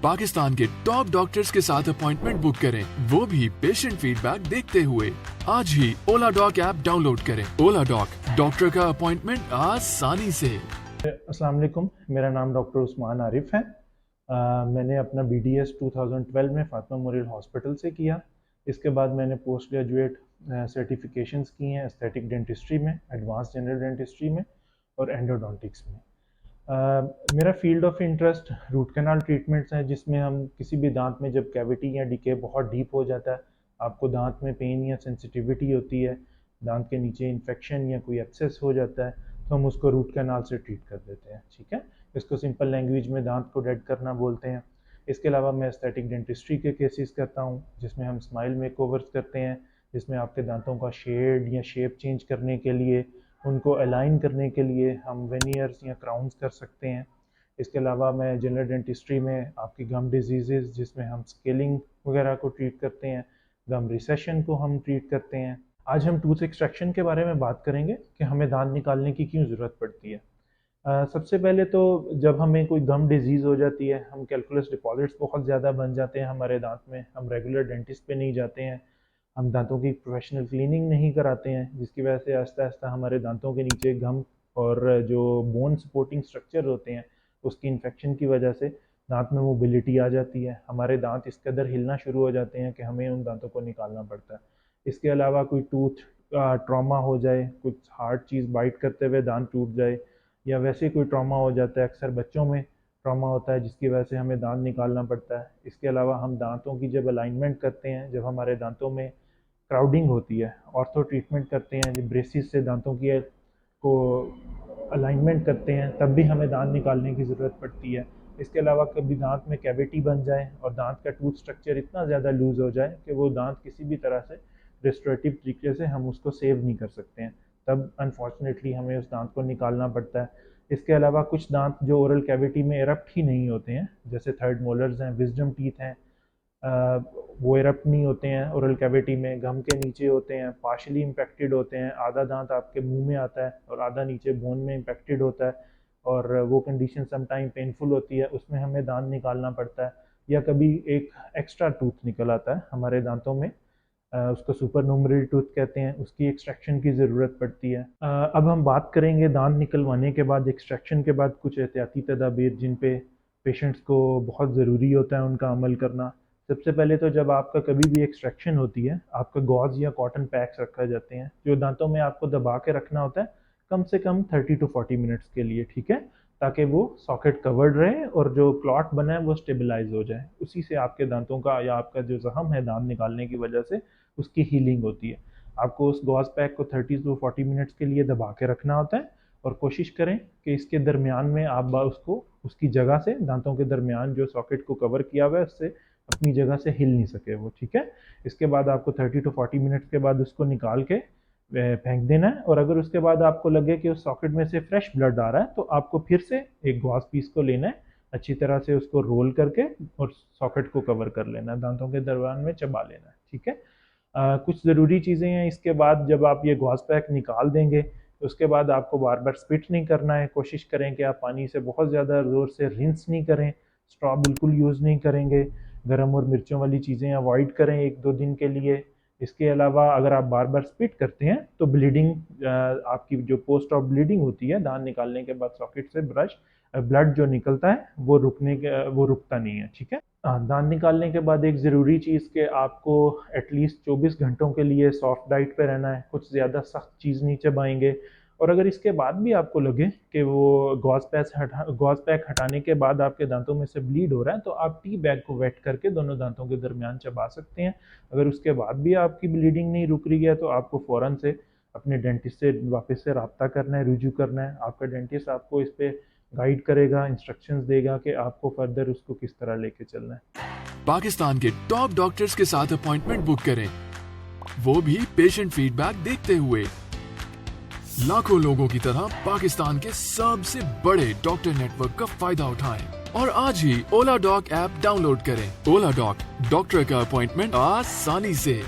पाकिस्तान के top doctors के साथ अपॉइंटमेंट बुक करें, वो भी पेशेंट फीडबैक देखते हुए। आज ही ओला डॉक ऐप डाउनलोड करें। ओला डॉक, डॉक्टर का अपॉइंटमेंट आसानी से। अस्सलाम वालेकुम, मेरा नाम डॉक्टर उस्मान आरिफ है। मैंने अपना BDS 2012 में फातिमा मेमोरियल हॉस्पिटल से किया। इसके बाद मैंने पोस्ट ग्रेजुएट सर्टिफिकेशंस की हैं एस्थेटिक डेंटिस्ट्री में, एडवांस जनरल डेंटिस्ट्री में और एंडोडोंटिक्स में। मेरा field of interest root canal treatments हैं, जिसमें हम किसी भी दांत में जब कैविटी या डिके बहुत डीप हो जाता है, आपको दांत में पेन या सेंसिटिविटी होती है, दांत के नीचे इन्फेक्शन या कोई एक्सेस हो जाता है, तो हम उसको रूट कैनाल से ट्रीट कर देते हैं। ठीक है, इसको सिंपल लैंग्वेज में दांत को डेड करना बोलते हैं। इसके अलावा मैं एस्थेटिक डेंटिस्ट्री के केसेस करता हूँ, जिसमें हम स्माइल मेकओवर्स करते हैं, जिसमें आपके दांतों का शेड या शेप चेंज करने के लिए, उनको अलाइन करने के लिए हम वेनियर्स या क्राउन्स कर सकते हैं। इसके अलावा मैं जनरल डेंटिस्ट्री में आपकी गम डिजीज़, जिसमें हम स्केलिंग वगैरह को ट्रीट करते हैं, गम रिसेशन को हम ट्रीट करते हैं। आज हम टूथ एक्सट्रैक्शन के बारे में बात करेंगे कि हमें दांत निकालने की क्यों ज़रूरत पड़ती है। सबसे पहले तो जब हमें कोई गम डिजीज़ हो जाती है, हम कैलकुलस डिपॉजिट्स बहुत ज़्यादा बन जाते हैं हमारे दांत में, हम रेगुलर डेंटिस्ट पे नहीं जाते हैं, हम दांतों की प्रोफेशनल क्लीनिंग नहीं कराते हैं, जिसकी वजह से आहिस्ता आहिस्ता हमारे दांतों के नीचे गम और जो बोन सपोर्टिंग स्ट्रक्चर होते हैं उसकी इन्फेक्शन की वजह से दांत में मोबिलिटी आ जाती है। हमारे दांत इस कदर हिलना शुरू हो जाते हैं कि हमें उन दांतों को निकालना पड़ता है। इसके अलावा कोई टूथ ट्रॉमा हो जाए, कुछ हार्ड चीज़ बाइट करते हुए दांत टूट जाए, या वैसे कोई ट्रॉमा हो जाता है, अक्सर बच्चों में ट्रॉमा होता है जिसकी वजह से हमें दांत निकालना पड़ता है। इसके अलावा हम दांतों की जब अलाइनमेंट करते हैं, जब हमारे दांतों में क्राउडिंग होती है, ऑर्थो ट्रीटमेंट करते हैं, जब ब्रेसिस से दांतों की को अलाइनमेंट करते हैं, तब भी हमें दांत निकालने की ज़रूरत पड़ती है। इसके अलावा कभी दांत में कैविटी बन जाए और दांत का टूथ स्ट्रक्चर इतना ज़्यादा लूज़ हो जाए कि वो दांत किसी भी तरह से रेस्टोरेटिव तरीके से हम उसको सेव नहीं कर सकते हैं, तब अनफॉर्चुनेटली हमें उस दांत को निकालना पड़ता है। इसके अलावा कुछ दांत जो ओरल कैविटी में एरप्ट ही नहीं होते हैं, जैसे थर्ड मोलर्स हैं, विजडम टीथ हैं, वो एरप्ट नहीं होते हैं ओरल कैविटी में, गम के नीचे होते हैं, पार्शली इम्पेक्टेड होते हैं, आधा दांत आपके मुंह में आता है और आधा नीचे बोन में इम्पेक्टेड होता है, और वो कंडीशन समटाइम पेनफुल होती है, उसमें हमें दांत निकालना पड़ता है। या कभी एक एक्स्ट्रा टूथ निकल आता है हमारे दांतों में, उसको सुपरन्यूमररी टूथ कहते हैं, उसकी एक्सट्रैक्शन की ज़रूरत पड़ती है। अब हम बात करेंगे दांत निकलवाने के बाद, एक्सट्रैक्शन के बाद कुछ एहतियाती तदाबीर जिन पे पेशेंट्स को बहुत ज़रूरी होता है उनका अमल करना। सबसे पहले तो जब आपका कभी भी एक्सट्रैक्शन होती है, आपका गॉज या कॉटन पैक्स रखे जाते हैं, जो दांतों में आपको दबा के रखना होता है कम से कम 30 to 40 मिनट्स के लिए, ठीक है, ताकि वो सॉकेट कवर्ड रहे और जो क्लॉट बना है वो स्टेबलाइज हो जाए। उसी से आपके दांतों का या आपका जो जख्म है दांत निकालने की वजह से उसकी हीलिंग होती है। आपको उस गॉज पैक को 30 to 40 मिनट्स के लिए दबा के रखना होता है, और कोशिश करें कि इसके दरमियान में आप उसको उसकी जगह से, दांतों के दरमियान जो सॉकेट को कवर किया हुआ है उससे अपनी जगह से हिल नहीं सके वो, ठीक है। इसके बाद आपको 30 to 40 मिनट्स के बाद उसको निकाल के फेंक देना है, और अगर उसके बाद आपको लगे कि उस सॉकेट में से फ्रेश ब्लड आ रहा है तो आपको फिर से एक गॉज पीस को लेना है, अच्छी तरह से उसको रोल करके और सॉकेट को कवर कर लेना है, दांतों के दरमियान में चबा लेना है, ठीक है। कुछ ज़रूरी चीज़ें हैं इसके बाद, जब आप ये गॉज पैक निकाल देंगे उसके बाद आपको बार बार स्पिट नहीं करना है। कोशिश करें कि आप पानी से बहुत ज़्यादा ज़ोर से रिंस नहीं करें, स्ट्रॉ बिल्कुल यूज़ नहीं करेंगे, गरम और मिर्चों वाली चीज़ें अवॉइड करें 1-2 दिन के लिए। इसके अलावा अगर आप बार बार स्पिट करते हैं तो ब्लीडिंग, आपकी जो पोस्ट ऑफ ब्लीडिंग होती है दांत निकालने के बाद सॉकेट से ब्लड जो निकलता है वो रुकता नहीं है, ठीक है। दांत निकालने के बाद एक ज़रूरी चीज़ कि आपको एटलीस्ट 24 घंटों के लिए सॉफ्ट डाइट पे रहना है, कुछ ज़्यादा सख्त चीज़ नहीं चबाएंगे। और अगर इसके बाद भी आपको लगे कि वो गॉज पैक हटाने के बाद आपके दांतों में से ब्लीड हो रहा है, तो आप टी बैग को वेट करके दोनों दांतों के दरमियान चबा सकते हैं। अगर उसके बाद भी आपकी ब्लीडिंग नहीं रुक रही है तो आपको फ़ौरन से अपने डेंटिस्ट से वापस से रब्ता करना है, रुजू करना है। आपका डेंटिस्ट आपको इस पे गाइड करेगा, इंस्ट्रक्शंस देगा कि आपको फर्दर उसको किस तरह लेके चलना है। पाकिस्तान के टॉप डॉक्टर्स के साथ अपॉइंटमेंट बुक करें, वो भी पेशेंट फीडबैक देखते हुए। लाखों लोगों की तरह पाकिस्तान के सबसे बड़े डॉक्टर नेटवर्क का फायदा उठाएं और आज ही ओला डॉक ऐप डाउनलोड करें। ओला डॉक, डॉक्टर का अपॉइंटमेंट आसानी से।